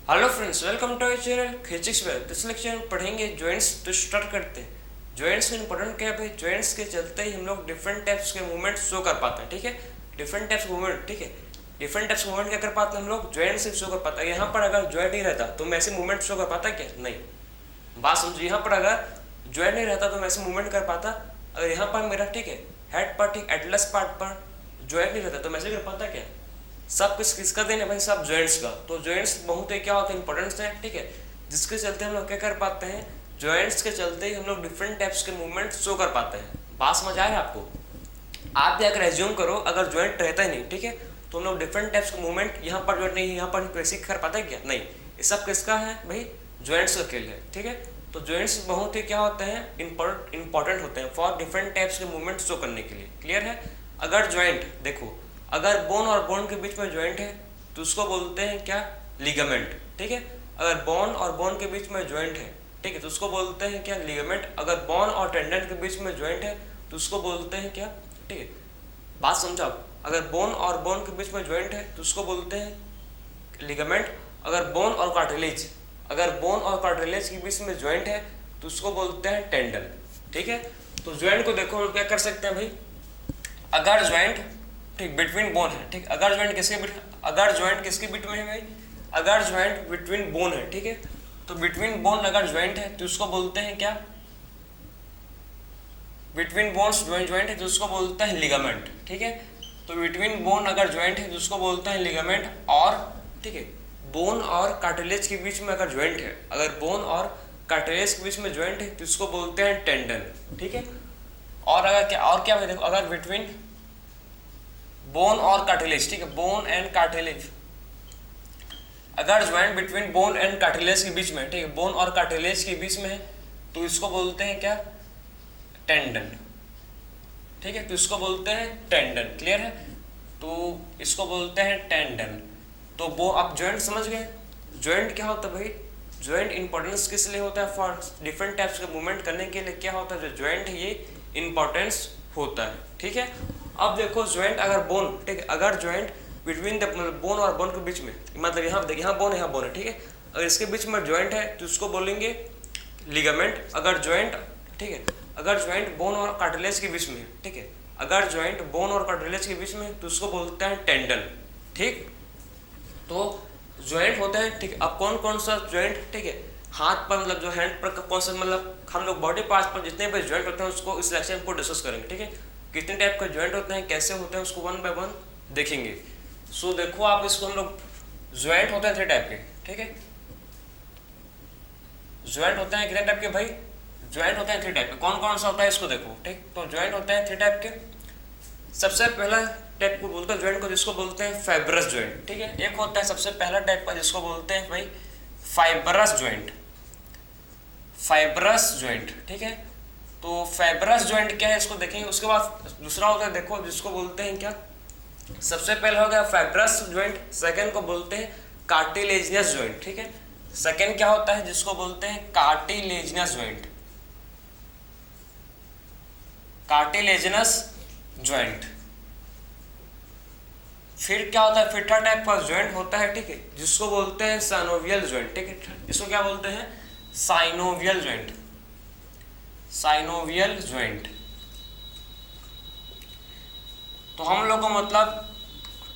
Hello friends, welcome to our channel physics well. इस lecture में पढ़ेंगे जॉइंट्स। तो स्टार्ट करते हैं। जॉइंट्स का इंपॉर्टेंट क्या है भाई? जॉइंट्स के चलते ही हम लोग डिफरेंट टाइप्स के मूवमेंट शो कर पाते हैं। ठीक है, डिफरेंट टाइप्स मूवमेंट। ठीक है, डिफरेंट टाइप्स मूवमेंट क्या कर पाते हैं हम लोग? जॉइंट से शो कर पाते हैं। यहाँ पर अगर जॉइंट नहीं रहता तो मैं ऐसे मूवमेंट शो कर पाता क्या? नहीं। बात समझो, यहाँ पर अगर जॉइंट नहीं रहता तो मैं ऐसे मूवमेंट कर पाता। अगर यहाँ पर मेरा ठीक है हेड पर, ठीक एटलस पार्ट पर जॉइंट नहीं रहता तो मैं ऐसे कर पाता क्या? सब किसका देना भाई? सब जॉइंट्स का। तो जॉइंट्स बहुत ही क्या होता है, इंपॉर्टेंस है। ठीक है, जिसके चलते हम लोग क्या कर पाते हैं? जॉइंट्स के चलते ही हम लोग डिफरेंट टाइप्स के मूवमेंट शो कर पाते हैं। बात समझ आया आपको? आप भी अगर एज्यूम करो अगर जॉइंट रहता ही नहीं, ठीक है, तो हम लोग डिफरेंट टाइप्स के मूवमेंट यहाँ पर जॉइंट नहीं, यहाँ पर वैसे कर पाते हैं क्या? नहीं। ये सब किसका है भाई? जॉइंट्स का खेल है। ठीक है, तो जॉइंट्स बहुत ही क्या होते हैं, इंपॉर्टेंट होते हैं फॉर डिफरेंट टाइप्स के मूवमेंट शो करने के लिए। क्लियर है? अगर जॉइंट देखो, अगर बोन और बोन के बीच में जॉइंट है तो उसको बोलते हैं क्या? लिगामेंट। ठीक है, अगर बोन और बोन के बीच में जॉइंट है, ठीक है, तो उसको बोलते हैं क्या? लिगामेंट। अगर बोन और टेंडन के बीच में जॉइंट है तो उसको बोलते हैं क्या? ठीक है, बात समझो आप। अगर बोन और बोन के बीच में जॉइंट है तो उसको बोलते हैं लिगामेंट। अगर बोन और कार्टिलेज, अगर बोन और कार्टिलेज के बीच में जॉइंट है तो उसको बोलते हैं टेंडन। ठीक है, तो जॉइंट को देखो हम क्या कर सकते हैं भाई? अगर जॉइंट ठीक बिटवीन बोन है, ठीक, अगर जॉइंट किसके बीच, अगर जॉइंट किसके बीच में है भाई? अगर जॉइंट बिटवीन बोन है, ठीक है, तो बिटवीन बोन अगर जॉइंट है तो उसको बोलते हैं क्या? बिटवीन बोन्स जॉइंट है तो उसको बोलते हैं लिगामेंट। ठीक है, तो बिटवीन बोन अगर जॉइंट है तो उसको बोलते हैं लिगामेंट। और ठीक है, बोन और कार्टिलेज के बीच में अगर जॉइंट है, अगर बोन और कार्टिलेज के बीच में जॉइंट है तो उसको बोलते हैं टेंडन। ठीक है, और अगर क्या, और क्या है देखो, अगर बिटवीन बोन और कार्टिलेज, ठीक है, बोन एंड कार्टिलेज, अगर joint between bone and cartilage के बीच में, ठीक है, बोन और कार्टिलेज के बीच में है तो इसको बोलते हैं क्या? टेंडन। ठीक है, तो इसको बोलते हैं टेंडन। क्लियर है? तो इसको बोलते हैं टेंडन। तो वो आप जॉइंट समझ गए। जॉइंट क्या होता है भाई? जॉइंट इंपॉर्टेंस किस लिए होता है? फॉर डिफरेंट टाइप्स के मूवमेंट करने के लिए क्या होता है? जो जॉइंट है ये इंपॉर्टेंस होता है। ठीक है, अब देखो जॉइंट अगर बोन, ठीक है, अगर जॉइंट बिटवीन द बोन और बोन के बीच में, मतलब यहाँ देखिए, यहाँ बोन है, यहाँ बोन है, ठीक है, अगर इसके बीच में जॉइंट है तो उसको बोलेंगे लिगामेंट। अगर जॉइंट, ठीक है, अगर जॉइंट बोन और कार्टिलेज के बीच में है, ठीक है, अगर जॉइंट बोन और कार्टिलेज के बीच में तो उसको बोलते हैं टेंडन। ठीक, तो जॉइंट होता है। ठीक, अब कौन कौन सा जॉइंट, ठीक है, हाथ पर, मतलब जो हैंड पर कौन सा, मतलब हम लोग बॉडी पार्ट्स पर जितने भी जॉइंट होते हैं उसको इस लेक्चर को डिस्कस करेंगे। ठीक है, कितने टाइप का जॉइंट होते हैं, कैसे होते हैं, उसको वन बाय वन देखेंगे। सो देखो आप, इसको हम लोग जॉइंट होते हैं 3 टाइप के। ठीक है, जॉइंट होते हैं कितने टाइप के भाई? जॉइंट होते हैं 3 टाइप के। कौन कौन सा होता है इसको देखो। ठीक, तो जॉइंट होते हैं 3 टाइप के। सबसे पहला टाइप को बोलते हैं जॉइंट को, जिसको बोलते हैं फाइब्रस जॉइंट। ठीक है, एक होता है सबसे पहला टाइप का जिसको बोलते हैं भाई फाइब्रस जॉइंट। फाइब्रस जॉइंट, ठीक है, तो फाइब्रस जॉइंट क्या है इसको देखेंगे। उसके बाद दूसरा होता है देखो, जिसको बोलते हैं क्या? सबसे पहला हो गया फाइब्रस जॉइंट, सेकंड को बोलते हैं कार्टिलेजिनस जॉइंट। ठीक है, सेकंड क्या होता है? जिसको बोलते हैं कार्टिलेजिनस जॉइंट, कार्टिलेजिनस जॉइंट। फिर क्या होता है? फिर थर्ड टाइप का जॉइंट होता है, ठीक है, जिसको बोलते हैं साइनोवियल जॉइंट। ठीक है, इसको क्या बोलते हैं? Synovial joint, synovial joint. तो हम लोग को मतलब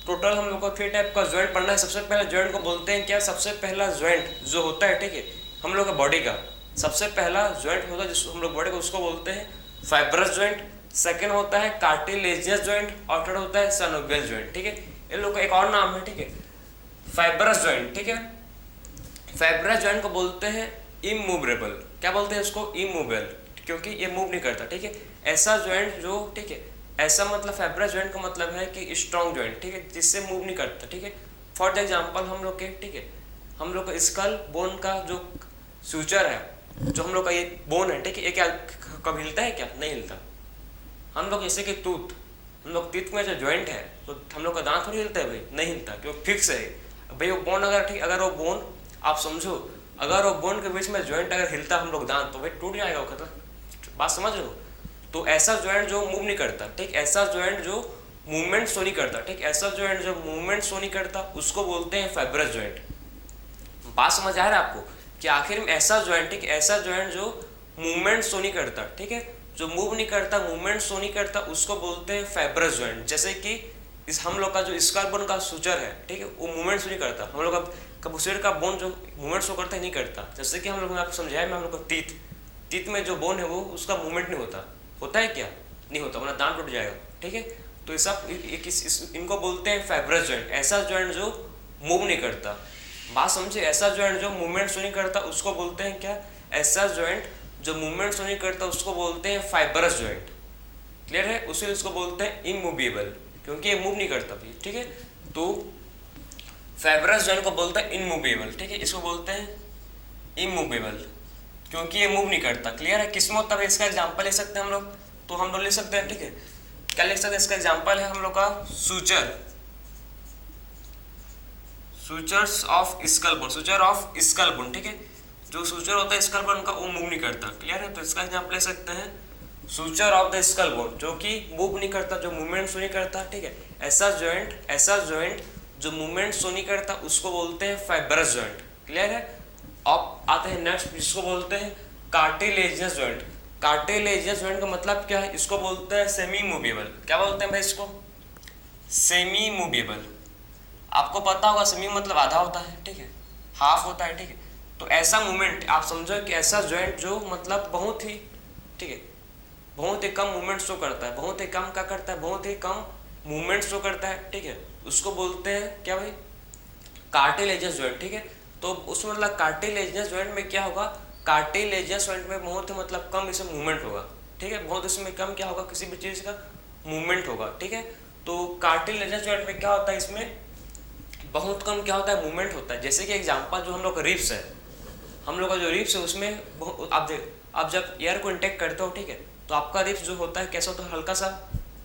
टोटल हम लोग को 3 टाइप का जॉइंट पढ़ना है। सबसे पहले जॉइंट को बोलते हैं क्या? सबसे पहला जॉइंट जो होता है, ठीक है, हम लोग का बॉडी का सबसे पहला जॉइंट होता है जिसको हम लोग बॉडी को उसको बोलते हैं फाइब्रस जॉइंट। सेकंड होता है कार्टिलेजियस जॉइंट और थर्ड होता है साइनोवियल जॉइंट। ठीक है, इन लोग का एक और नाम है, ठीक है, फाइब्रस जॉइंट। ठीक है, फाइब्रस जॉइंट को बोलते हैं इमूवेबल। क्या बोलते हैं इसको? इमूवेबल, क्योंकि ये मूव नहीं करता। ठीक है, ऐसा जॉइंट जो, ठीक है, ऐसा मतलब फाइब्रस जॉइंट का मतलब है कि स्ट्रॉन्ग जॉइंट, ठीक है, जिससे मूव नहीं करता। ठीक है, फॉर एग्जांपल हम लोग के, ठीक है, हम लोग का स्कल बोन का जो सूचर है, जो हम लोग का ये बोन है, ठीक है, ये क्या कभी हिलता है क्या? नहीं हिलता। हम लोग जैसे कि टूथ, हम लोग टीथ में जो जॉइंट है तो हम लोग का दांत थोड़ी हिलता है भाई? नहीं हिलता, क्योंकि फिक्स है भाई। वो बोन अगर, ठीक, अगर वो बोन आप समझो, अगर वो बोन के बीच में जॉइंट अगर हिलता हम लोग दांत, तो भाई टूट जाएगा वो, खत्म। बात समझ रहे हो? तो ऐसा जॉइंट जो मूव नहीं करता, ठीक, ऐसा जॉइंट जो मूवमेंट शो नहीं करता, ठीक, ऐसा जॉइंट जो मूवमेंट शो नहीं करता उसको बोलते हैं फाइब्रस जॉइंट। बात समझ आ रहा है आपको कि आखिर में ऐसा जॉइंट, ठीक, ऐसा जॉइंट जो मूवमेंट शो नहीं करता, ठीक है, जो मूव नहीं करता, मूवमेंट शो नहीं करता, उसको बोलते हैं फाइब्रस जॉइंट। जैसे कि इस हम लोग का जो स्कल बोन का सूचर है, ठीक है, वो मूवमेंट शो नहीं करता। हम लोग का सूचर का बोन जो मूवमेंट शो करता है नहीं करता। जैसे कि हम लोग ने आपको समझाया, मैं हम लोग का तीत में जो बोन है वो उसका मूवमेंट नहीं होता। होता है क्या? नहीं होता, वरना दांत टूट जाएगा, ठीक है। तो ये सब इनको बोलते हैं फाइब्रस जॉइंट, ऐसा जॉइंट जो मूव नहीं करता। बात समझे, ऐसा जॉइंट जो मूवमेंट शो नहीं करता उसको बोलते हैं क्या? ऐसा जॉइंट जो मूवमेंट शो नहीं करता उसको बोलते हैं फाइब्रस जॉइंट। क्लियर है? उसे इसको बोलते हैं इमूवेबल, क्योंकि ये मूव नहीं करता भी, ठीक है। तो फाइब्रस जॉइंट को बोलते हैं इमूवेबल, ठीक है, इसको बोलते हैं इमूवेबल क्योंकि ये मूव नहीं करता। क्लियर है? किसमें होता है? इसका एग्जांपल ले सकते हैं हम लोग, तो हम लोग ले सकते हैं, ठीक है, क्या लिख सकते हैं? इसका एग्जांपल है हम लोग का suture, sutures of skull bone, suture of skull bone, ठीक है। जो सूचर होता है स्कल बोन का वो मूव नहीं करता। क्लियर है? तो इसका एग्जांपल ले सकते हैं suture of the skull bone, जो कि मूव नहीं करता, जो मूवमेंट शो नहीं करता, ठीक है। ऐसा जॉइंट जो मूवमेंट शो नहीं करता उसको बोलते हैं फाइब्रस जॉइंट। क्लियर है? अब आते हैं नेक्स्ट, जिसको बोलते हैं कार्टिलेजियस जॉइंट। कार्टिलेजियस जॉइंट का मतलब क्या है? इसको बोलते हैं सेमी मूवेबल। क्या बोलते हैं भाई इसको? Semi movable. आपको पता होगा सेमी मतलब आधा होता है, ठीक है, हाफ होता है, ठीक है। तो ऐसा मूवमेंट आप समझो कि ऐसा जॉइंट जो मतलब बहुत ही, ठीक है, बहुत ही कम मूवमेंट शो करता है, बहुत ही कम क्या करता है, बहुत ही कम मूवमेंट शो करता है, ठीक है, उसको बोलते हैं क्या भाई? कार्टिलेजियस जॉइंट, ठीक है। तो उसमें मतलब कार्टिलेजियस जॉइंट में क्या होगा? कार्टिलेजियस जॉइंट में बहुत ही मतलब कम इसमें मूवमेंट होगा, ठीक है, बहुत इसमें कम क्या होगा? किसी भी चीज़ का मूवमेंट होगा, ठीक है। तो कार्टिलेजियस जॉइंट में क्या होता है? इसमें बहुत कम क्या होता है? मूवमेंट होता है। जैसे कि एग्जांपल जो हम लोग का रिब्स है, हम लोग का जो रिब्स है उसमें आप जब एयर को इंटेक करते हो, ठीक है, तो आपका रिब्स जो होता है कैसा होता है? हल्का सा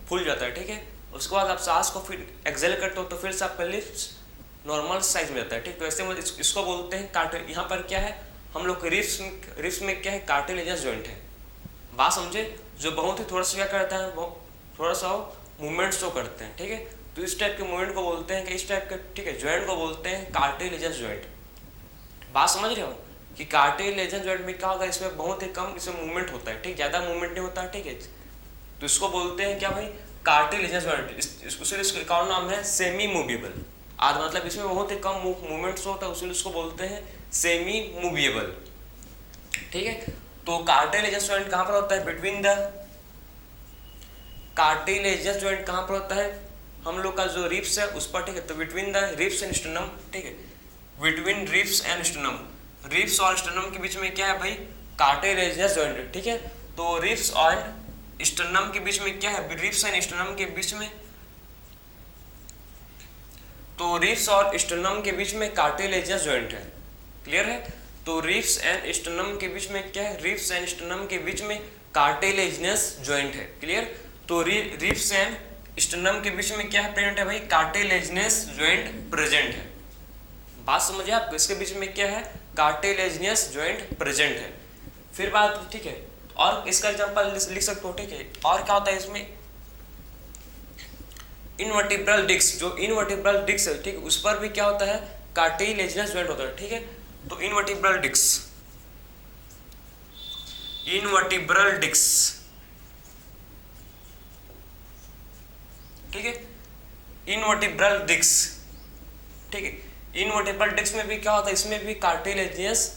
फूल जाता है, ठीक है। उसके बाद आप सांस को फिर एक्सेल करते हो तो फिर से आपका लिप्स नॉर्मल साइज में जाता है, ठीक। तो ऐसे में इसको बोलते हैं कार्टिल। यहाँ पर क्या है? हम लोग के रिब्स में क्या है? कार्टिलेजियस जॉइंट है। बात समझे? जो बहुत ही थोड़ा सा क्या करता है? थोड़ा सा मूवमेंट शो करते हैं, ठीक है। तो इस टाइप के मूवमेंट को बोलते हैं कि इस टाइप के, ठीक है, जॉइंट को बोलते हैं कार्टिलेजियस जॉइंट। बात समझ रहे हो कि कार्टिलेजियस जॉइंट में क्या होता है? इसमें बहुत ही कम इसमें मूवमेंट होता है, ठीक, ज़्यादा मूवमेंट नहीं होता, ठीक है। तो इसको बोलते हैं क्या भाई? Cartilaginous joint. इसका और नाम है सेमी मूवेबल। आज मतलब इसमें बहुत ही कम मूवमेंट्स होता है, उसीलिए इसको बोलते हैं सेमी मूवेबल, ठीक है। तो कार्टिलेजियस जॉइंट कहाँ पर होता है? बिटवीन द कार्टिलेजियस जॉइंट कहाँ पर होता है? हम लोग का जो रिब्स है उस पर, ठीक है। तो between the ribs and sternum, ठीक है, between ribs and sternum, ribs और स्टर्नम के बीच में क्या है भाई? कार्टिलेजियस जॉइंट, ठीक है। तो रिब्स और स्टर्नम के बीच में क्या है? रिब्स एंड स्टर्नम के बीच में, तो रिब्स और स्टर्नम के बीच में कार्टिलेजियस जॉइंट है। क्लियर है? तो रिब्स एंड स्टर्नम के बीच में क्या है? रिब्स एंड स्टर्नम के बीच में कार्टिलेजियस जॉइंट है। क्लियर? तो रिब्स एंड स्टर्नम के बीच में क्या है प्रेजेंट है भाई? कार्टिलेजियस जॉइंट प्रेजेंट है। बात समझिए आपको, इसके बीच में क्या है? कार्टिलेजियस जॉइंट प्रेजेंट है। फिर बात, ठीक है, और इसका एग्जांपल लिख सकते हो, ठीक है। और क्या होता है इसमें? इनवर्टिब्रल डिस्क, जो इनवर्टिब्रल डिस्क है, ठीक, उस पर भी क्या होता है? कार्टिलेजियस जॉइंट होता है, ठीक है। तो इनवर्टिब्रल डिस्क, इनवर्टिब्रल डिस्क, ठीक है, इनवर्टिब्रल डिस्क, ठीक है। इनवर्टिब्रल डिस्क में भी क्या होता है? इसमें भी कार्टिलेजियस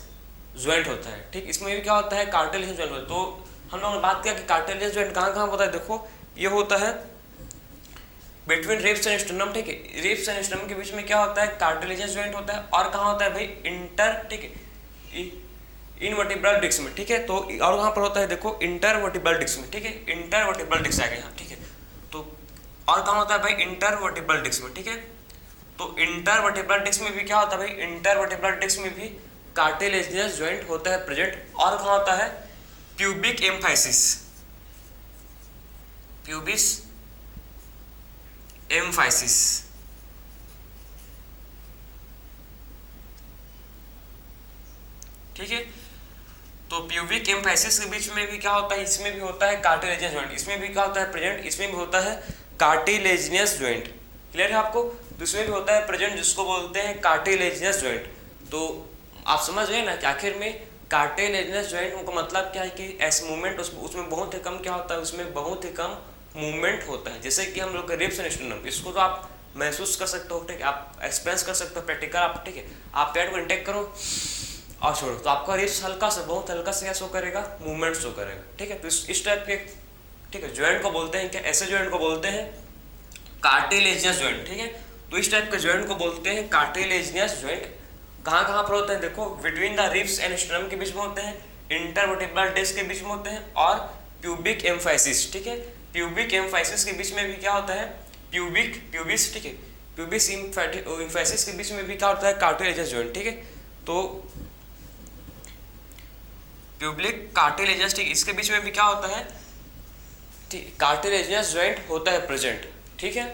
जॉइंट होता है, ठीक। इसमें भी क्या होता है? कार्टिलेजियस जॉइंट होता है। तो हम लोगों ने बात किया कि कार्टिलेजियस जॉइंट कहाँ कहाँ होता है। देखो, ये होता है बिटवीन रिब्स एंड स्टर्नम, ठीक है। रिब्स एंड स्टर्नम के बीच में क्या होता है? कार्टिलेजियस जॉइंट होता है। और कहाँ होता है भाई? इंटर, ठीक है, इनवर्टिब्रल डिस्क में, ठीक है। तो और कहाँ पर होता है? देखो, इंटरवर्टिब्रल डिस्क में, ठीक है, इंटरवर्टिब्रल डिस्क आ गया यहाँ, ठीक है। तो और कहाँ होता है भाई? इंटरवर्टिब्रल डिस्क में, ठीक है। तो इंटरवर्टिब्रल डिस्क में भी क्या होता है भाई? इंटरवर्टिब्रल डिस्क में भी कार्टिलेजियस जॉइंट होता है प्रेजेंट। और कहाँ होता है? प्यूबिक एम्फाइसिस, प्यूबिस एम्फाइसिस, ठीक है। तो प्यूबिक एम्फाइसिस के बीच में भी क्या होता है? इसमें भी होता है कार्टिलेजियस जॉइंट। इसमें भी क्या होता है प्रेजेंट? इसमें भी होता है कार्टिलेजियस जॉइंट। क्लियर है आपको? तो इसमें भी होता है प्रेजेंट, जिसको बोलते हैं कार्टिलेजियस जॉइंट। तो आप समझ गए ना कि आखिर में कार्टिलेजिनस जॉइंट का मतलब क्या है कि ऐसे मूवमेंट उसमें बहुत ही कम क्या होता है, उसमें बहुत ही कम मूवमेंट होता है। जैसे कि हम लोग का रिब्स एंड स्टर्नम, इसको तो आप महसूस कर सकते हो, ठीक है, आप एक्सपीरियंस कर सकते हो प्रैक्टिकल, आप ठीक है, आप पेट को इंटेक करो और छोड़ो तो आपका रिब्स हल्का सा, बहुत हल्का सा क्या शो करेगा, मूवमेंट शो करेगा, ठीक है। तो इस टाइप के ठीक है जॉइंट को बोलते हैं क्या, ऐसे जॉइंट को बोलते हैं कार्टिलेजिनस जॉइंट, ठीक है। तो इस टाइप के जॉइंट को बोलते हैं कार्टिलेजिनस जॉइंट। कहाँ कहाँ पर होते हैं, देखो between the ribs and sternum के बीच में होते हैं, इंटरवर्टिब्रल डिस्क के बीच में होते हैं और प्यूबिक एम्फाइसिस, ठीक है। प्यूबिक एम्फाइसिस के बीच में भी क्या होता है, प्यूबिस, ठीक है, प्यूबिस एम्फाइसिस के बीच में भी क्या होता है, कार्टिलेजिनस जॉइंट, ठीक है। तो प्यूबिक कार्टिलेजिनस, ठीक, इसके बीच में भी क्या होता है, ठीक, कार्टिलेजिनस जॉइंट होता है प्रेजेंट, ठीक है।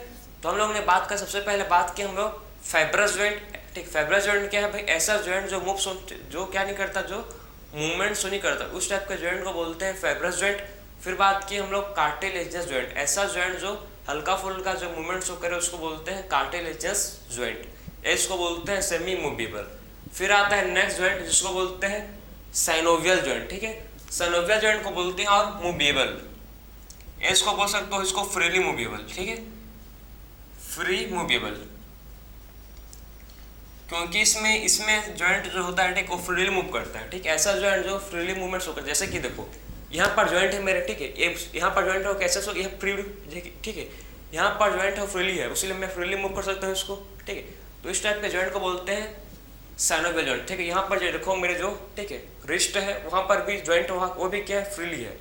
तो हम लोग ने बात कर, सबसे पहले बात की हम लोग फाइब्रस जॉइंट, ठीक। फाइब्रस जॉइंट क्या है भाई, ऐसा जॉइंट जो जो क्या नहीं करता, जो मूवमेंट नहीं करता, उस टाइप के जॉइंट को बोलते हैं फाइब्रस जॉइंट। फिर बात की हम लोग कार्टिलेजिनस जॉइंट, ऐसा जॉइंट जो हल्का फुल्का जो मूवमेंट शो करे उसको बोलते हैं कार्टिलेजिनस जॉइंट, इसको बोलते हैं सेमी मूवेबल। फिर आता है नेक्स्ट जॉइंट जिसको बोलते हैं साइनोवियल जॉइंट, ठीक है। साइनोवियल जॉइंट को बोलते हैं और मूवेबल, इसको बोल सकते हो, इसको फ्रीली मूवेबल, ठीक है, फ्री मूवेबल, क्योंकि इसमें जॉइंट जो होता है, ठीक, वो फ्रीली मूव करता है, ठीक। ऐसा जॉइंट जो फ्रीली मूवमेंट होकर, जैसे कि देखो यहाँ पर जॉइंट है मेरे, ठीक है, ये यहाँ पर जॉइंट हो कैसे, सो ये फ्री, ठीक है, यहाँ पर जॉइंट है फ्रीली है, इसलिए मैं फ्रीली मूव कर सकता हूँ इसको, ठीक है। तो इस टाइप के जॉइंट को बोलते हैं साइनोवियल जॉइंट, ठीक है। यहाँ पर जो देखो मेरे जो, ठीक है, रिस्ट है, वहाँ पर भी जॉइंट, वहाँ वो भी क्या है, फ्रीली है,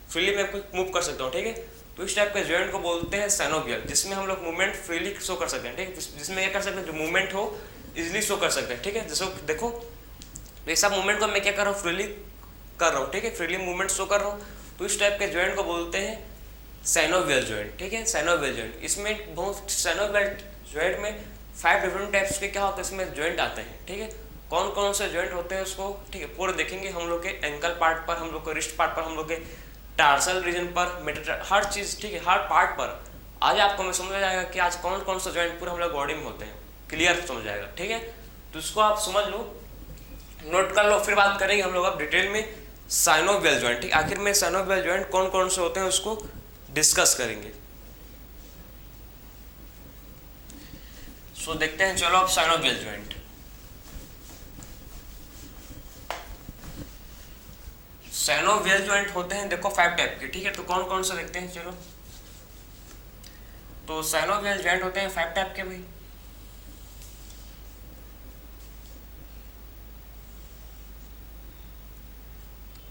फ्रीली मैं मूव कर सकता हूँ, ठीक है। तो इस टाइप के जॉइंट को बोलते हैं साइनोवियल, जिसमें हम लोग मूवमेंट फ्रीली शो कर सकते हैं, ठीक है, जिसमें क्या कर सकते हैं, जो मूवमेंट हो इजिली शो कर सकते हैं, ठीक है। जैसे देखो ये सब मूवमेंट को मैं क्या कर रहा हूँ, फ्रीली कर रहा हूँ, ठीक है, फ्रीली मूवमेंट शो कर रहा हूँ। तो इस टाइप के जॉइंट को बोलते हैं साइनोवियल जॉइंट, ठीक है, साइनोवियल जॉइंट। इसमें बहुत साइनोवियल जॉइंट में 5 डिफरेंट टाइप्स के क्या होते हैं, इसमें जॉइंट आते हैं, ठीक है। कौन कौन से जॉइंट होते हैं उसको, ठीक है, पूरे देखेंगे हम लोग के एंकल पार्ट पर, हम लोग के रिस्ट पार्ट पर, हम लोग के टार्सल रीजन पर, हर चीज, ठीक है, हर पार्ट पर आज आपको मैं समझ जाएगा कि आज कौन कौन सा जॉइंट पूरा हम लोग बॉडी में होते हैं, क्लियर समझ जाएगा, ठीक है। तो इसको आप समझ लो, नोट कर लो, फिर बात करेंगे हम लोग अब डिटेल में साइनोवियल जॉइंट, ठीक। आखिर में साइनोवियल जॉइंट कौन कौन से होते हैं उसको डिस्कस करेंगे। सो देखते हैं, चलो अब साइनोवियल जॉइंट। साइनोवियल जॉइंट होते हैं देखो 5 टाइप के, ठीक है। तो कौन कौन से देखते हैं, चलो। तो साइनोवियल जॉइंट होते हैं 5 टाइप के भाई।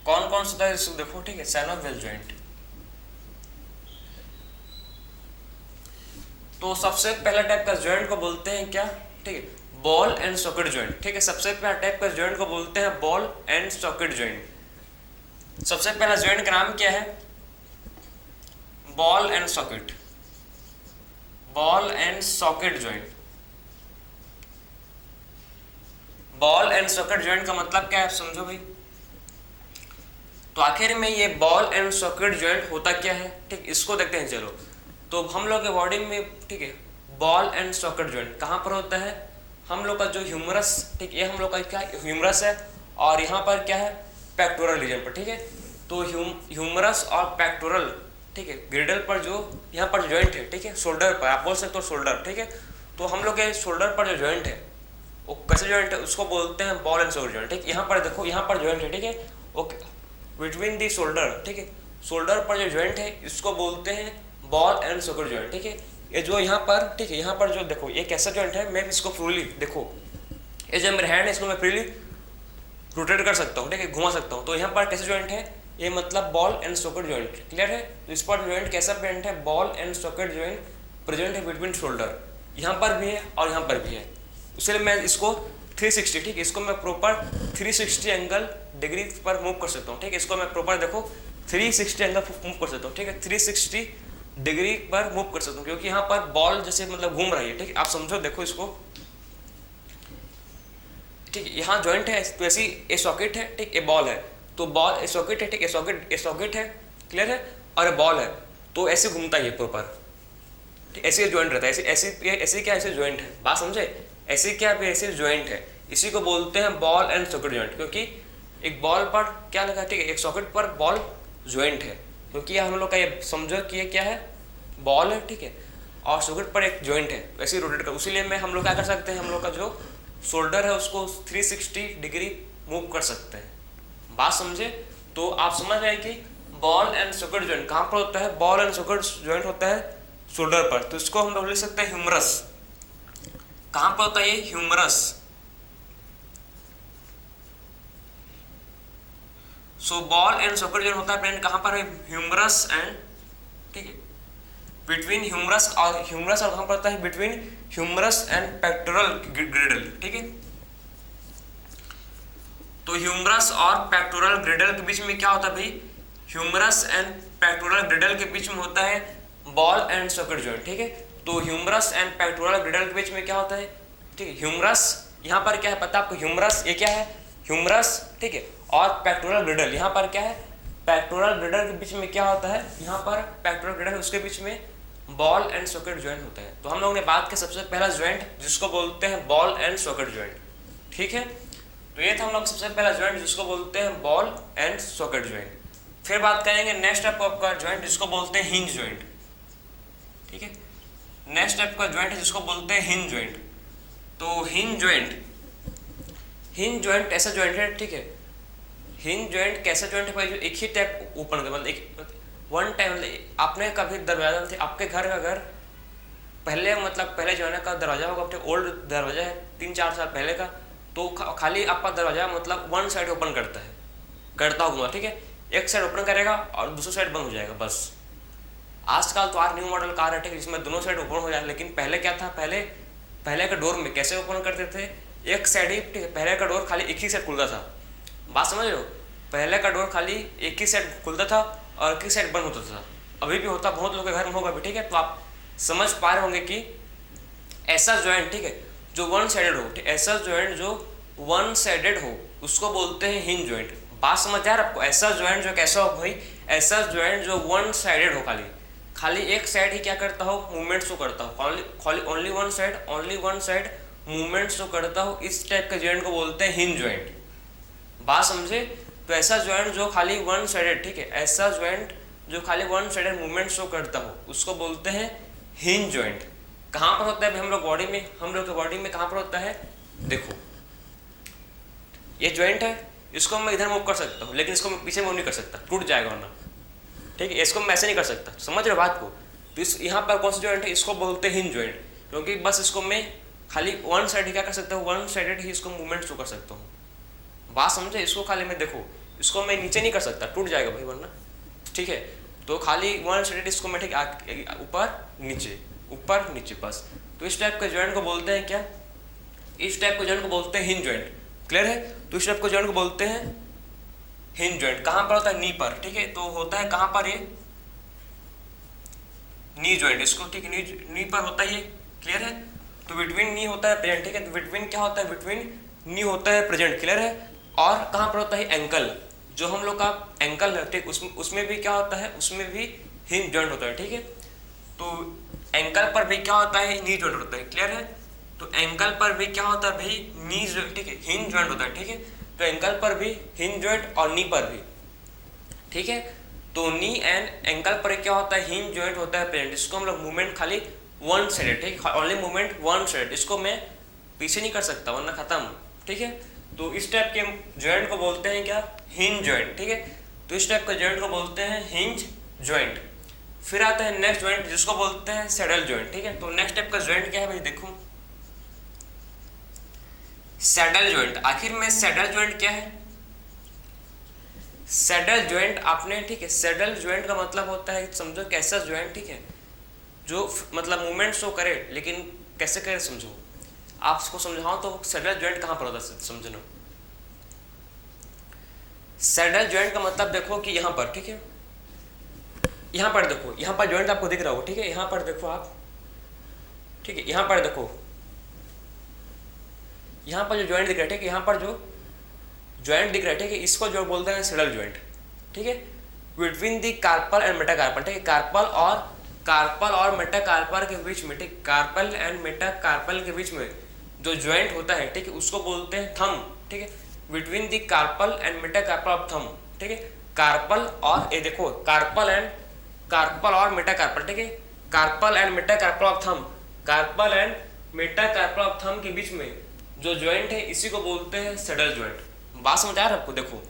कौन कौन सा देखो, ठीक है, साइनोवियल जॉइंट। तो सबसे पहला टाइप का जॉइंट को बोलते हैं क्या, ठीक है, बॉल एंड सॉकेट जॉइंट, ठीक है। सबसे पहला टाइप का जॉइंट को बोलते हैं बॉल एंड सॉकेट जॉइंट। सबसे पहला जॉइंट का नाम क्या है, ball and socket, ball and socket joint. Ball and socket joint का मतलब क्या है, समझो भाई। तो आखिर में ये बॉल एंड सॉकेट जॉइंट होता क्या है, ठीक, इसको देखते हैं, चलो। तो हम लोग के बॉडी में, ठीक है, बॉल एंड सॉकेट जॉइंट कहाँ पर होता है, हम लोग का जो ह्यूमरस, ठीक, ये हम लोग का क्या ह्यूमरस है, और यहाँ पर क्या है, पेक्टोरल रीजन पर, ठीक है। तो ह्यूमरस और पेक्टोरल, ठीक है, ग्रिडल पर जो यहाँ पर जॉइंट है, ठीक है, शोल्डर पर आप बोल सकते हो शोल्डर, ठीक है। तो हम लोग के शोल्डर पर जो जॉइंट है वो कैसे जॉइंट है, उसको बोलते हैं बॉल एंड सॉकेट जॉइंट, ठीक। यहाँ पर देखो, यहाँ पर जॉइंट है, ठीक है, ओके, बिटवीन दी शोल्डर, ठीक है, शोल्डर पर जो जॉइंट है इसको बोलते हैं बॉल एंड सॉकेट जॉइंट, ठीक है। ये जो यहाँ पर, ठीक है, यहाँ पर जो देखो ये कैसा जॉइंट है, मैं इसको फ्रीली देखो, ये जो मेरा हैंड है इसको मैं फ्रीली रोटेट कर सकता हूँ, ठीक है, घुमा सकता हूँ। तो यहाँ पर कैसे जॉइंट है, ये मतलब ball and socket joint, clear है। तो इस पर जॉइंट कैसा प्रेजेंट है, ball and socket joint present है बिटवीन शोल्डर, यहाँ पर भी है और यहाँ पर भी है। इसलिए मैं इसको 360, ठीक, इसको मैं प्रॉपर 360 एंगल डिग्री पर मूव कर सकता हूँ, ठीक है। इसको मैं प्रॉपर देखो 360 एंगल मूव कर सकता हूँ, ठीक है, 360 डिग्री पर मूव कर सकता हूँ, क्योंकि यहाँ पर बॉल जैसे मतलब घूम रही है, ठीक है। आप समझो, देखो इसको, ठीक, यहाँ जॉइंट है, तो ऐसी ए सॉकेट है, ठीक, ए बॉल है, तो बॉल ए सॉकेट है, ठीक, ए सॉकेट है, क्लियर है, और ए बॉल है, तो ऐसे घूमता है प्रॉपर, ठीक, ऐसे जॉइंट रहता है, ऐसे क्या, ऐसे जॉइंट है, बात समझे। ऐसी क्या ऐसी ज्वाइंट है, इसी को बोलते हैं बॉल एंड सॉकेट ज्वाइंट, क्योंकि एक बॉल पर क्या लगा, ठीक है, एक सॉकेट पर बॉल ज्वाइंट है, क्योंकि हम लोग का ये समझो कि ये क्या है, बॉल है, ठीक है, और सॉकेट पर एक ज्वाइंट है, वैसे रोटेट कर, उसीलिए में हम लोग क्या कर सकते हैं, हम लोग का जो शोल्डर है उसको 360 डिग्री मूव कर सकते हैं। बात समझे? तो आप समझ रहे हैं कि बॉल एंड सॉकेट ज्वाइंट कहाँ पर होता है, बॉल एंड सॉकेट ज्वाइंट होता है शोल्डर पर, तो इसको हम लोग लिख सकते हैं ह्यूमरस। कहाँ पर होता है ये, humerus. So ball and socket joint होता है फ्रेंड कहाँ पर है, ह्यूमरस एंड, ठीक है, बिटवीन ह्यूमरस और कहाँ पर होता है, between humerus and pectoral girdle, ठीक है। तो ह्यूमरस और पेक्टोरल ग्रिडल के बीच में क्या होता है भाई, ह्यूमरस एंड पेक्टोरल ग्रिडल के बीच में होता है बॉल एंड सॉकेट ज्वाइंट, ठीक है। तो ह्यूमरस एंड पेक्टोरल ग्रिडल के बीच में क्या होता है, ठीक है, ह्यूमरस यहाँ पर क्या है पता है आपको, ह्यूमरस ये क्या है, ह्यूमरस, ठीक है, और पेक्टोरल ग्रिडल यहाँ पर क्या है, पेक्टोरल ग्रिडल के बीच में क्या होता है, यहाँ पर पेक्टोरल ग्रिडल, उसके बीच में बॉल एंड सॉकेट ज्वाइंट होता है। तो हम लोग ने बात की सबसे पहला ज्वाइंट जिसको बोलते हैं बॉल एंड सॉकेट ज्वाइंट, ठीक है। तो ये था हम लोग सबसे पहला ज्वाइंट जिसको बोलते हैं बॉल एंड सॉकेट ज्वाइंट। फिर बात करेंगे नेक्स्ट टाइप का ज्वाइंट जिसको बोलते हैं हिंज ज्वाइंट, ठीक है। नेक्स्ट टाइप का ज्वाइंट है जिसको बोलते हैं हिंज ज्वाइंट। तो हिंज ज्वाइंट ऐसा ज्वाइंट है, ठीक है, हिंज ज्वाइंट कैसा ज्वाइंट है भाई, जो एक ही टाइप ओपन कर, मतलब एक वन टाइम, आपने कभी दरवाजा थे आपके घर का, घर पहले मतलब पहले जमाने का दरवाजा होगा, अपने ओल्ड दरवाजा है 3-4 साल पहले का, तो खाली आपका दरवाजा मतलब वन साइड ओपन करता होगा, ठीक है, एक साइड ओपन करेगा और दूसरी साइड बंद हो जाएगा बस। आजकल तो न्यू मॉडल कार है, ठीक है, जिसमें दोनों साइड ओपन हो जाए, लेकिन पहले क्या था, पहले का डोर में कैसे ओपन करते थे, एक साइड ही, ठीक है, पहले का डोर खाली एक ही साइड खुलता था। बात समझ रहे हो, पहले का डोर खाली एक ही साइड खुलता था और एक ही साइड बंद होता था। अभी भी होता, बहुत लोगों के घर में होगा भी, ठीक है। तो आप समझ पा रहे होंगे कि ऐसा ज्वाइंट, ठीक है, जो वन साइडेड हो, ऐसा ज्वाइंट जो वन साइडेड हो उसको बोलते हैं हिंज ज्वाइंट। बात समझ आ रहा है आपको, ऐसा ज्वाइंट जो कैसा हो भाई, ऐसा ज्वाइंट जो वन साइडेड हो, खाली एक साइड ही क्या करता हो, मूवमेंट शो करता हो, only one side movement show करता हो, इस टाइप के ज्वाइंट को बोलते हैं हिंज ज्वाइंट। बात समझे? तो ऐसा ज्वाइंट जो खाली वन साइडेड, ठीक है, ऐसा ज्वाइंट जो खाली वन साइडेड मूवमेंट शो करता हो उसको बोलते हैं हिंज ज्वाइंट। कहाँ पर होता है हम लोग बॉडी में, हम लोग के बॉडी में कहाँ पर होता है, देखो ये ज्वाइंट है, इसको मैं इधर मूव कर सकता हूँ, लेकिन इसको मैं पीछे मूव नहीं कर सकता, टूट जाएगा वरना, ठीक है, इसको मैं ऐसे नहीं कर सकता, समझ रहे बात को। तो इस यहाँ पर कौन सा ज्वाइंट है, इसको बोलते हैं हिंज ज्वाइंट, क्योंकि बस इसको मैं खाली वन साइड ही क्या कर सकता हूँ, वन साइडेड ही इसको मूवमेंट शो कर सकता हूँ। बात समझे? इसको खाली मैं देखो, इसको मैं नीचे नहीं कर सकता, टूट जाएगा भाई वरना, ठीक है। तो खाली वन साइडेड इसको मैं, ठीक, ऊपर नीचे बस। तो इस टाइप के ज्वाइंट को बोलते हैं क्या, इस टाइप के ज्वाइंट को बोलते हैं हिंज ज्वाइंट। क्लियर है? तो इस टाइप के ज्वाइंट को बोलते हैं हिंज ज्वाइंट। कहाँ पर होता है, नी पर, ठीक है। तो होता है कहाँ पर, ये नी ज्वाइंट, इसको, ठीक है, नी पर होता है ये। क्लियर है? तो बिटवीन नी होता है प्रेजेंट, ठीक है। तो बिटवीन क्या होता है, बिटवीन नी होता है प्रेजेंट। क्लियर है? और कहाँ पर होता है, एंकल, जो हम लोग का एंकल है, ठीक, उसमें भी क्या होता है, उसमें भी हिंज ज्वाइंट होता है, ठीक है। तो एंकल पर भी क्या होता है, नी ज्वाइंट होता है। क्लियर है? तो एंकल पर भी क्या होता है भाई, नी, ठीक है, हिंज ज्वाइंट होता है, ठीक है। तो एंकल पर भी हिंज ज्वाइंट और नी पर भी, ठीक है। तो नी एंड एंकल पर क्या होता है, हिंज ज्वाइंट होता है प्रेजेंट। इसको हम लोग मूवमेंट खाली वन साइडेड, ठीक, ओनली मूवमेंट वन साइड, इसको मैं पीछे नहीं कर सकता वरना खत्म, ठीक है। तो इस टाइप के ज्वाइंट को बोलते हैं क्या, हिंज ज्वाइंट, ठीक है। तो इस टाइप के ज्वाइंट को बोलते हैं हिंज ज्वाइंट। फिर आता है नेक्स्ट ज्वाइंट जिसको बोलते हैं सैडल ज्वाइंट, ठीक है। तो नेक्स्ट टाइप का ज्वाइंट क्या है भाई, देखो, सैडल ज्वाइंट। आखिर में सैडल ज्वाइंट क्या है, सैडल ज्वाइंट आपने, ठीक है, सैडल ज्वाइंट का मतलब होता है, समझो कैसा ज्वाइंट, ठीक है, जो मतलब मूवमेंट शो करे, लेकिन कैसे करे समझो, आप इसको समझाओ तो सैडल ज्वाइंट कहाँ पर होता है, समझो। सैडल ज्वाइंट का मतलब देखो कि यहाँ पर, ठीक है, यहाँ पर देखो, यहाँ पर ज्वाइंट आपको दिख रहा हो, ठीक है, यहाँ पर देखो आप, ठीक है, यहाँ पर देखो, यहाँ पर जो ज्वाइंट दिख रहा है, ठीक है, यहाँ पर जो ज्वाइंट दिख रहा है, ठीक है, इसको जो बोलते हैं सैडल ज्वाइंट, ठीक है। Between the carpal and metacarpal, ठीक है, कार्पल और मेटाकार्पल के बीच में, ठीक, कार्पल एंड मेटाकार्पल के बीच में जो ज्वाइंट होता है, ठीक है, उसको बोलते हैं थंब, ठीक है, between the carpal and metacarpal of thumb, ठीक है, कार्पल और ये देखो कार्पल और मेटाकार्पल, ठीक है, carpal and metacarpal of thumb, carpal and metacarpal of thumb के बीच में जो ज्वाइंट है इसी को बोलते हैं सैडल ज्वाइंट। बात समझ आ रहा है आपको? देखो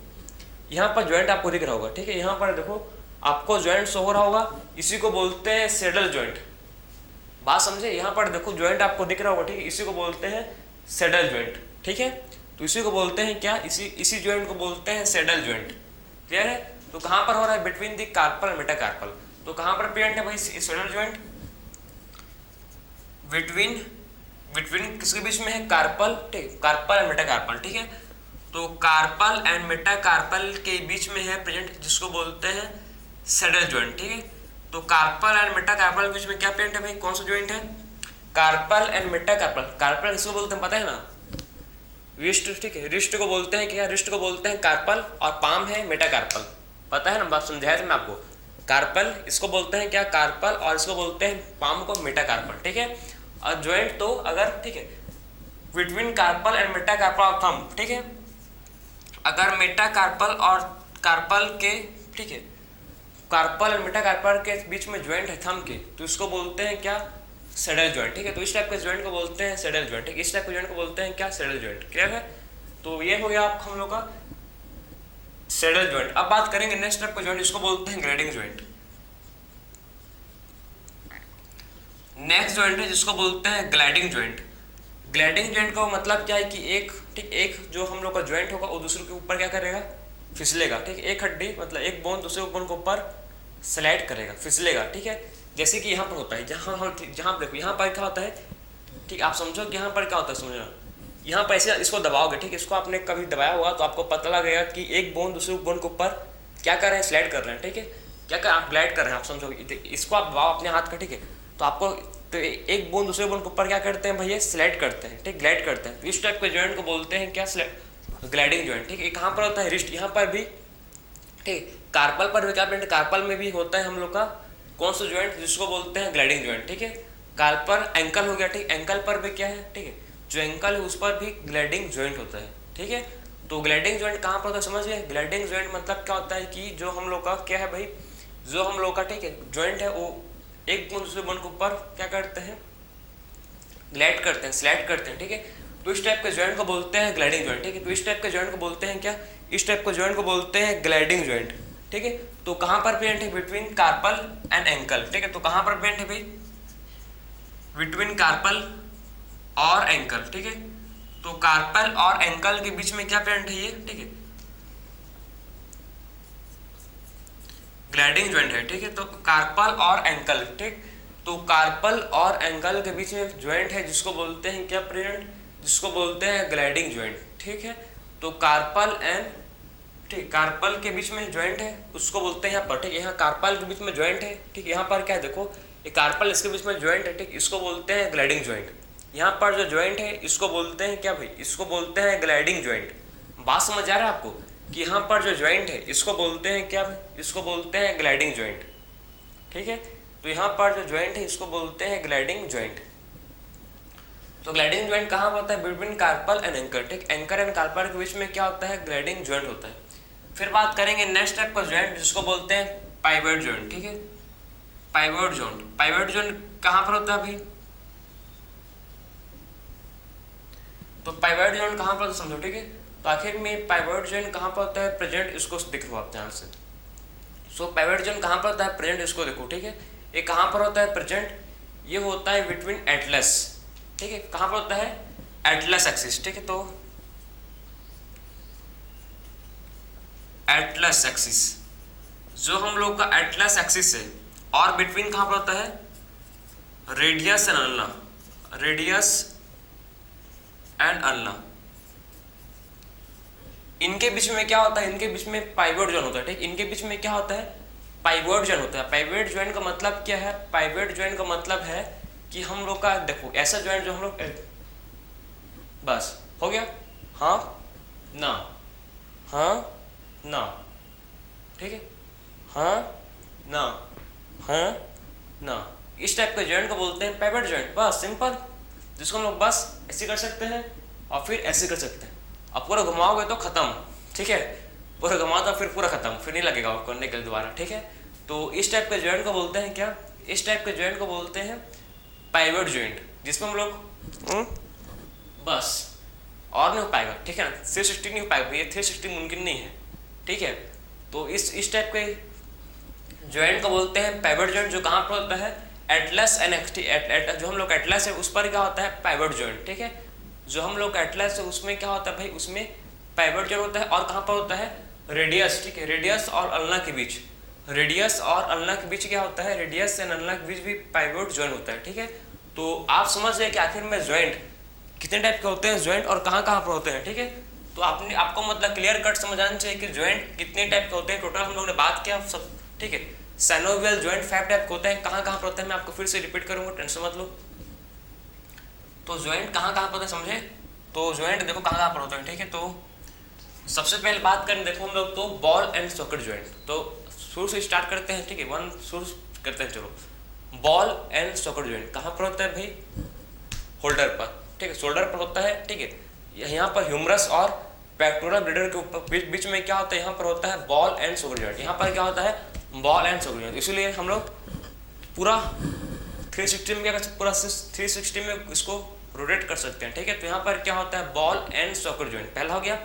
यहाँ पर ज्वाइंट आपको दिख रहा होगा, ठीक है, यहाँ पर देखो आपको ज्वाइंट शो हो रहा होगा, इसी को बोलते हैं सैडल ज्वाइंट। बात समझे? यहाँ पर देखो ज्वाइंट आपको दिख रहा होगा, ठीक है, इसी को बोलते हैं सैडल ज्वाइंट, ठीक है, तो इसी को बोलते हैं क्या, इसी ज्वाइंट को बोलते हैं सैडल ज्वाइंट। क्लियर है? तो कहाँ पर हो रहा है? Between the carpal and metacarpal. तो कहाँ पर प्रेजेंट है भाई सैडल ज्वाइंट? बिटवीन किसके बीच में है? कार्पल, ठीक, कार्पल एंड मेटाकार्पल, ठीक है, तो कार्पल एंड मेटाकार्पल के बीच में है प्रेजेंट, जिसको बोलते हैं सैडल ज्वाइंट, ठीक है। तो कार्पल एंड मेटाकार्पल के बीच में क्या प्रेजेंट है भाई? कौन सा ज्वाइंट है? Carpal and metacarpal. कार्पल किसको बोलते हैं पता है ना? रिस्ट, ठीक है, रिस्ट को बोलते हैं क्या? रिस्ट को बोलते हैं कार्पल, और पाम है मेटाकार्पल। पता है ना? बात समझाया था मैं आपको। कार्पल इसको बोलते हैं क्या? कार्पल, और इसको बोलते हैं पाम को मेटाकार्पल, ठीक है। और ज्वाइंट तो अगर, ठीक है, between carpal and metacarpal of thumb, ठीक है, अगर मेटाकार्पल और कार्पल के, ठीक है, कार्पल और मेटाकार्पल के बीच में ज्वाइंट है थंब के, तो इसको बोलते हैं क्या? सैडल ज्वाइंट, ठीक है। तो इस टाइप के ज्वाइंट को बोलते हैं सैडल ज्वाइंट, ठीक है, इस टाइप के ज्वाइंट को बोलते हैं क्या? Saddle joint. क्लियर है? तो ये हो गया आप हम लोग का सैडल ज्वाइंट। अब बात करेंगे नेक्स्ट टाइप का ज्वाइंट, इसको बोलते हैं ग्लाइडिंग ज्वाइंट। नेक्स्ट ज्वाइंट है जिसको बोलते हैं ग्लाइडिंग ज्वाइंट। ग्लाइडिंग ज्वाइंट का मतलब क्या है कि एक जो हम लोग का ज्वाइंट होगा वो दूसरे के ऊपर क्या करेगा? फिसलेगा, ठीक है, एक हड्डी मतलब एक बोन दूसरे बोन के ऊपर स्लाइड करेगा, फिसलेगा, ठीक है। जैसे कि यहाँ पर होता है, जहाँ देखो यहाँ पर क्या होता है, ठीक, आप समझो कि यहाँ पर क्या होता है, समझना, यहाँ पर ऐसे इसको दबाओगे, ठीक है, इसको आपने कभी दबाया होगा तो आपको पता लगेगा कि एक बोन दूसरे बोन के ऊपर क्या कर रहे हैं? स्लाइड कर रहे हैं, ठीक है, क्या कर आप ग्लाइड कर रहे हैं, आप समझो, इसको आप दबाओ अपने हाथ का, ठीक है, तो आपको तो एक बोन दूसरे बोन के ऊपर क्या करते हैं भैया? स्लाइड करते हैं, ठीक, ग्लाइड करते हैं। तो इस टाइप के ज्वाइंट को बोलते हैं क्या? ग्लाइडिंग ज्वाइंट, ठीक है। कहाँ पर होता है? रिस्ट, यहाँ पर भी, ठीक, कार्पल पर भी क्या प्रिंट? कार्पल में भी होता है हम लोग का कौन सा ज्वाइंट? जिसको बोलते हैं ग्लाइडिंग ज्वाइंट, ठीक है। कार्पल एंकल हो गया, ठीक, एंकल पर भी क्या है, ठीक है, जो एंकल है उस पर भी ग्लाइडिंग ज्वाइंट होता है, ठीक है। तो ग्लाइडिंग ज्वाइंट कहाँ पर होता है समझ गए? ग्लाइडिंग ज्वाइंट मतलब क्या होता है कि जो हम लोग का क्या है भाई, जो हम लोग का, ठीक है, ज्वाइंट है वो एक बोन दूसरे बोन के ऊपर क्या करते हैं? ग्लाइड करते हैं, स्लाइड करते हैं, ठीक है। तो इस टाइप के ज्वाइंट को बोलते हैं ग्लाइडिंग ज्वाइंट, ठीक है। तो इस टाइप के ज्वाइंट को बोलते हैं क्या? इस टाइप के ज्वाइंट को बोलते हैं ग्लाइडिंग ज्वाइंट, ठीक है। तो कहाँ पर प्रेजेंट है? बिटवीन कार्पल एंड एंकल, ठीक है। तो कहाँ पर प्रेजेंट है भाई? बिटवीन कार्पल और एंकल, ठीक है। तो कार्पल और एंकल के बीच में क्या प्रेजेंट है ये, ठीक है, ग्लाइडिंग ज्वाइंट है, ठीक है। तो कार्पल और एंकल, ठीक, तो कार्पल और एंकल के बीच में ज्वाइंट है जिसको बोलते हैं क्या प्रेजेंट? जिसको बोलते हैं ग्लाइडिंग ज्वाइंट, ठीक है। तो कार्पल एंड, ठीक, कार्पल के बीच में ज्वाइंट है उसको बोलते हैं यहाँ पर, ठीक, यहाँ कार्पल के बीच में ज्वाइंट है, ठीक, यहाँ पर क्या है देखो, ये कार्पल इसके बीच में ज्वाइंट है, ठीक, इसको बोलते हैं ग्लाइडिंग ज्वाइंट। यहाँ पर जो ज्वाइंट है इसको बोलते हैं क्या भाई? इसको बोलते हैं ग्लाइडिंग ज्वाइंट। बात समझ आ रहा है आपको कि यहाँ पर जो ज्वाइंट है इसको बोलते हैं क्या? इसको बोलते हैं ग्लाइडिंग ज्वाइंट, ठीक है। तो यहाँ पर जो ज्वाइंट है इसको बोलते हैं ग्लाइडिंग ज्वाइंट। तो ग्लाइडिंग ज्वाइंट कहाँ होता है? बिटवीन कार्पल एंड एंकर, ठीक, एंकर एंड कार्पल के बीच में क्या होता है? ग्लाइडिंग ज्वाइंट होता है। फिर बात करेंगे नेक्स्ट टाइप का ज्वाइंट जिसको बोलते हैं पाइवट ज्वाइंट, ठीक है। पाइवट ज्वाइंट, पाइवट ज्वाइंट कहाँ पर होता है अभी? तो पाइवट ज्वाइंट कहाँ पर समझो, ठीक है। तो आखिर में पाइवट ज्वाइंट कहाँ पर होता है? प्रेजेंट, इसको देख लो आप ध्यान से। सो पाइवट ज्वाइंट कहाँ पर होता है? प्रेजेंट, इसको देखो, ठीक है। ये कहाँ पर होता है? प्रेजेंट, ये होता है बिटवीन एटलस, ठीक है। कहाँ पर होता है? एटलस एक्सिस, ठीक है। तो एटलस एक्सिस, जो हम लोग का एटलस एक्सिस है, और बिटवीन कहाँ पर होता है? Radius and ulna, radius and ulna, इनके बीच में क्या होता है? इनके बीच में पाइवट ज्वाइंट होता है, ठीक। इनके बीच में क्या होता है? पाइवट ज्वाइंट होता है। पाइवट ज्वाइंट का मतलब क्या है? पाइवट ज्वाइंट का मतलब है कि हम लोग का देखो ऐसा ज्वाइंट जो हम लोग, बस हो गया, हाँ ना, हाँ ना, ठीक है, हाँ ना, हाँ ना, इस टाइप के ज्वाइंट को बोलते हैं पाइवट ज्वाइंट। बस सिंपल, जिसको हम लोग बस ऐसे कर सकते हैं और फिर ऐसे कर सकते हैं। अब पूरा घुमाओगे तो खत्म, ठीक है, पूरा घुमाओ तो फिर पूरा खत्म, फिर नहीं लगेगा आपको करने के लिए दोबारा, ठीक है। तो इस टाइप के जॉइंट को बोलते हैं क्या, इस टाइप के जॉइंट को बोलते हैं पाइवट जॉइंट, जिसमें हम लोग बस और नहीं हो पाएगा, ठीक है ना, 360 नहीं हो पाएगा, ये 360 मुमकिन नहीं है, ठीक है। तो इस टाइप के जॉइंट को बोलते हैं पाइवट जॉइंट, जो कहाँ पर होता है, एटलस एंड जो हम लोग एटलस है उस पर क्या होता है, पाइवट जॉइंट, ठीक है। जो हम लोग एटलस है उसमें क्या होता है भाई, उसमें पाइवट जॉइंट होता है। और कहाँ पर होता है, रेडियस, ठीक है, रेडियस और अल्ना के बीच, रेडियस और अल्ना के बीच क्या होता है, रेडियस एंड अल्ना के बीच भी पाइवट जॉइंट होता है, ठीक है। तो आप समझ गए कि आखिर में जॉइंट कितने टाइप के होते हैं, जॉइंट और कहाँ कहाँ पर होते हैं, ठीक है। तो आपको मतलब क्लियर कट समझ आना चाहिए कि जॉइंट कितने टाइप के होते हैं, टोटल हम लोग ने बात किया सब, ठीक है। साइनोवियल जॉइंट 5 टाइप के होते हैं, कहाँ कहाँ पर होते हैं मैं आपको फिर से रिपीट करूंगा, टेंशन मत लो। तो जॉइंट कहाँ कहाँ पर होते हैं समझे, तो जॉइंट देखो कहाँ कहाँ पर होते हैं, ठीक है। तो सबसे पहले बात करें देखो हम लोग तो बॉल एंड सॉकेट जॉइंट, तो शुरू से स्टार्ट करते हैं, ठीक है, शुरू करते हैं, चलो। बॉल एंड सॉकेट जॉइंट कहाँ पर होता है भाई, होल्डर पर, ठीक है, शोल्डर पर होता है, ठीक है। यहाँ पर ह्यूमरस और पेक्टोरल ब्लेडर के ऊपर बीच में क्या होता है, यहाँ पर होता है बॉल एंड सॉकेट जॉइंट, यहाँ पर क्या होता है, बॉल एंड सॉकेट जॉइंट। इसीलिए हम लोग पूरा 360 में क्या कर सकते, पूरा 360 में इसको रोटेट कर सकते हैं, ठीक है। तो यहाँ पर क्या होता है, बॉल एंड सॉकेट जॉइंट पहला हो गया।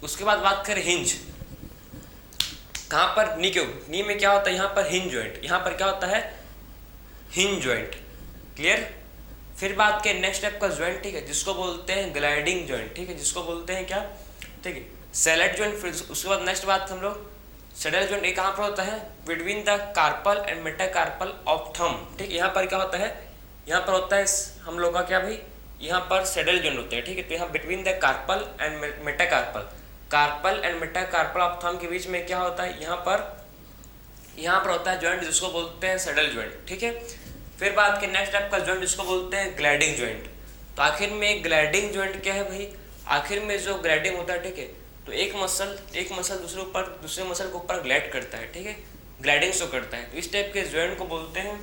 उसके बाद बात करें हिंज, कहाँ पर, नी में क्या होता है, यहाँ पर हिंज जॉइंट, यहाँ पर क्या होता है, हिंज जॉइंट, क्लियर। फिर बात के नेक्स्ट टाइप का जॉइंट, ठीक है, जिसको बोलते हैं ग्लाइडिंग जॉइंट, ठीक है, जिसको बोलते हैं क्या, ठीक है, सैलेड जॉइंट। फिर उसके बाद नेक्स्ट बात हम लोग सैडल जॉइंट, ये कहाँ पर होता है, between the carpal and metacarpal of thumb, ठीक है। यहाँ पर क्या होता है, यहाँ पर होता है हम लोग का क्या भाई, यहाँ पर सैडल जॉइंट होते हैं, ठीक है। तो यहाँ between the carpal and metacarpal, carpal and metacarpal of thumb के बीच में क्या होता है, यहाँ पर होता है जॉइंट, जिसको बोलते हैं सैडल जॉइंट, ठीक है। फिर बात के नेक्स्ट टाइप का जॉइंट, जिसको बोलते हैं ग्लाइडिंग जॉइंट। तो आखिर में ग्लाइडिंग जॉइंट क्या है भाई, आखिर में जो ग्लाइडिंग होता है, ठीक है, तो एक मसल दूसरे मसल के ऊपर ग्लाइड करता है, ठीक है, ग्लाइडिंग शो करता है। तो इस टाइप के जॉइंट को बोलते हैं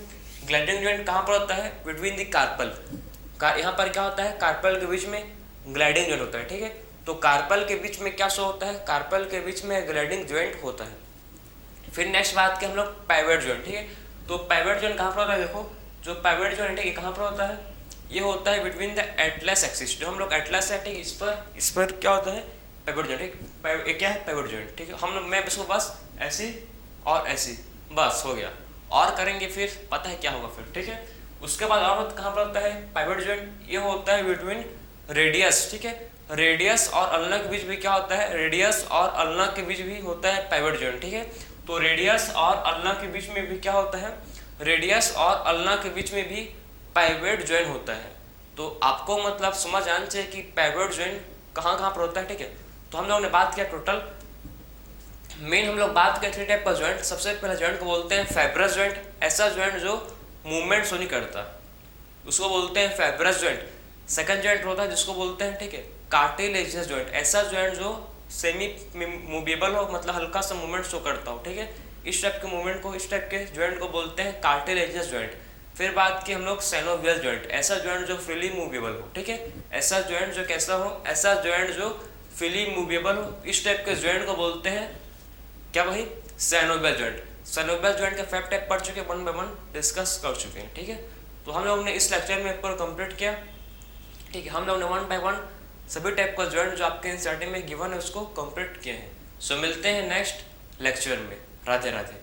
ग्लाइडिंग जॉइंट। कहाँ पर होता है, बिटवीन द कार्पल, यहाँ पर क्या होता है, कार्पल के बीच में ग्लाइडिंग जॉइंट होता है, ठीक है। तो कार्पल के बीच में क्या शो होता है, कार्पल के बीच में ग्लाइडिंग जॉइंट होता है। फिर नेक्स्ट बात की हम लोग पाइवट जॉइंट, ठीक है। तो पाइवट जॉइंट कहाँ पर होता है, देखो जो पाइवट जॉइंट है ये कहाँ पर होता है, ये होता है बिटवीन द एटलस एक्सिस, जो हम लोग एटलस है, ठीक, इस पर क्या होता है, पाइवट जॉइंट, ठीक, क्या है पाइवट जॉइंट, ठीक है। हम लोग मैं इसको बस ऐसे और ऐसे बस हो गया, और करेंगे फिर पता है क्या होगा फिर, ठीक है। उसके बाद और कहाँ पर होता है पाइवट जॉइंट, ये होता है बिटवीन रेडियस, ठीक है, रेडियस और अल्ना के बीच भी क्या होता है, रेडियस और अल्ना के बीच भी होता है पाइवट जॉइंट, ठीक है। तो रेडियस और अल्ना के बीच में भी क्या होता है, रेडियस और अल्ना के बीच में भी पाइवट जॉइंट होता है। तो आपको मतलब समझ आना चाहिए कि पाइवट जॉइंट कहाँ कहाँ पर होता है, ठीक है। तो हम लोगों ने बात किया टोटल मेन हम लोग बात करें 3 टाइप का जॉइंट। सबसे पहला जॉइंट को बोलते हैं फाइब्रस जॉइंट, ऐसा जॉइंट जो मूवमेंट शो नहीं करता, उसको बोलते हैं फाइब्रस जॉइंट। सेकंड जॉइंट होता है जिसको बोलते हैं, ठीक है, कार्टिलेजियस जॉइंट, ऐसा जॉइंट जो सेमी मूवेबल हो, मतलब हल्का सा मूवमेंट शो करता हो, ठीक है। इस टाइप के मूवमेंट को, इस टाइप के जॉइंट को बोलते हैं कार्टिलेजियस जॉइंट। फिर बात की हम लोग साइनोवियल जॉइंट, ऐसा जॉइंट जो फ्रीली मूवेबल हो, ठीक है, ऐसा जॉइंट जो कैसा हो, ऐसा जॉइंट जो फ्रीली मूवेबल हो, इस टाइप के जॉइंट को बोलते हैं क्या भाई, साइनोवियल जॉइंट। साइनोवियल जॉइंट के 5 टाइप पढ़ चुके हैं, 1 बाय 1 डिस्कस कर चुके हैं, ठीक है। तो हम लोग ने इस लेक्चर में पूरा कंप्लीट किया, ठीक है। हम लोग ने 1 बाय 1 सभी टाइप का जॉइंट जो आपके एनसीईआरटी में गिवन है उसको कंप्लीट किए हैं। सो मिलते हैं नेक्स्ट लेक्चर में। राधे राधे।